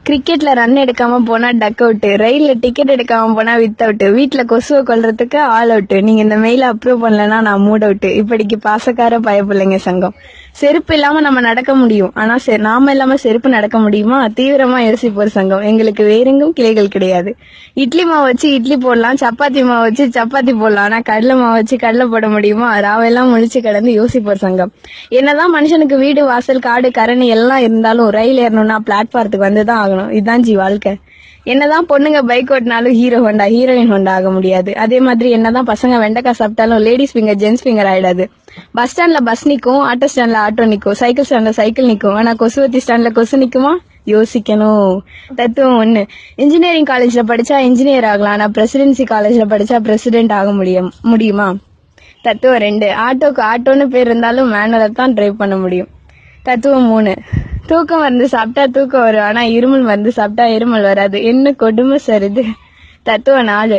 கிரிக்கெட்ல ரன் எடுக்காம போனா டக் அவுட், ரயில்ல டிக்கெட் எடுக்காம போனா வித் அவுட், வீட்டுல கொசுவை கொல்றதுக்கு ஆல் அவுட், நீங்க இந்த மெயில அப்ரூவ் பண்ணலன்னா நான் மூட் அவுட். இப்படிக்கு பாசக்கார பயப்பிள்ளைங்க சங்கம். செருப்பு இல்லாம நம்ம நடக்க முடியும், ஆனா நாம இல்லாம செருப்பு நடக்க முடியுமா? தீவிரமா யோசிப்போர் சங்கம். எங்களுக்கு வேறெங்கும் கிளைகள் கிடையாது. இட்லி மாவு வச்சு இட்லி போடலாம், சப்பாத்தி மாவு வச்சு சப்பாத்தி போடலாம், ஆனா கடலை மாவு வச்சு கடலை போட முடியுமா? ராவெல்லாம் முழிச்சு கிடந்து யோசிப்போர் சங்கம். என்னதான் மனுஷனுக்கு வீடு வாசல் காடு கரணி எல்லாம் இருந்தாலும் ரயில் ஏறணும்னா பிளாட்பாரத்துக்கு வந்துதான் ஆகணும். இதுதான் ஜி வாழ்க்கை. என்னதான் பொண்ணுங்க பைக் ஓட்டினாலும் ஹீரோ ஹோண்டா ஹீரோயின் ஹோண்டா ஆக முடியாது. அதே மாதிரி என்னதான் பசங்க வெண்டைக்காய் சாப்பிட்டாலும் லேடிஸ் ஃபிங்கர் ஜென்ஸ் ஃபிங்கர் ஆயிடாது. பஸ் ஸ்டாண்ட்ல பஸ் நிக்கும், ஆட்டோ ஸ்டாண்ட்ல ஆட்டோ நிக்கும், சைக்கிள் ஸ்டாண்ட்ல சைக்கிள் நிக்கும், ஆனா கொசுவத்தி ஸ்டாண்ட்ல கொசு நிக்குமா? யோசிக்கணும். தத்துவம் 1. இன்ஜினியரிங் காலேஜ்ல படிச்சா இன்ஜினியர் ஆகலாம், ஆனா பிரசிடென்சி காலேஜ்ல படிச்சா பிரசிடென்ட் ஆக முடியுமா? தத்துவம் 2. ஆட்டோக்கு ஆட்டோன்னு பேர் இருந்தாலும் மேனுவலை தான் டிரைவ் பண்ண முடியும். தத்துவம் 3. தூக்கம் மருந்து சாப்பிட்டா தூக்கம் வரும், ஆனா இருமல் மருந்து சாப்பிட்டா இருமல் வராது. என்ன கொடுமை சார் இது. தத்துவம் 4.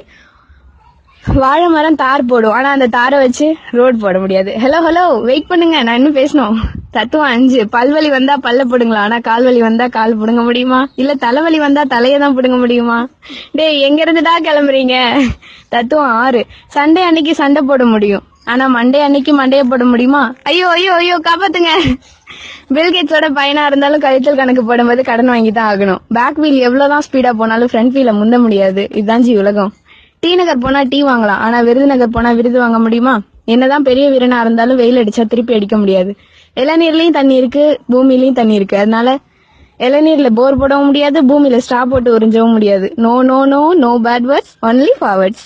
வாழை மரம் தார் போடும், ஆனா அந்த தாரை வச்சு ரோடு போட முடியாது. ஹலோ வெயிட் பண்ணுங்க, நான் இன்னும் பேசணும். தத்துவம் 5. பல்வலி வந்தா பல்ல போடுங்களா, ஆனா கால்வலி வந்தா கால் புடுங்க முடியுமா? இல்ல தலைவலி வந்தா தலையதான் புடுங்க முடியுமா? டேய் எங்க இருந்துடா கிளம்புறீங்க? தத்துவம் 6. சண்டே அன்னைக்கு சண்டை போட முடியும், ஆனா மண்டே அன்னைக்கு மண்டைய போட முடியுமா? ஐயோ காப்பாத்துங்க. பில்கேட்ஸோட பையனா இருந்தாலும் கழித்தல் கணக்கு போடும்போது கடன் வாங்கி தான் ஆகணும். பேக் வீல் எவ்வளவுதான் ஸ்பீடா போனாலும் ஃப்ரண்ட் வீல முந்த முடியாது. இதுதான் ஜி உலகம். டி நகர் போனா டீ வாங்கலாம், ஆனா விருதுநகர் போனா விருது வாங்க முடியுமா? என்னதான் பெரிய வீரனா இருந்தாலும் வெயில் அடிச்சா திருப்பி அடிக்க முடியாது. இளநீர்லயும் தண்ணி இருக்கு, பூமியிலயும் தண்ணி இருக்கு. அதனால இளநீர்ல போர் போடவும் முடியாது, பூமியில ஸ்ட்ரா போட்டு உறிஞ்சவும் முடியாது. No bad words, only forwards.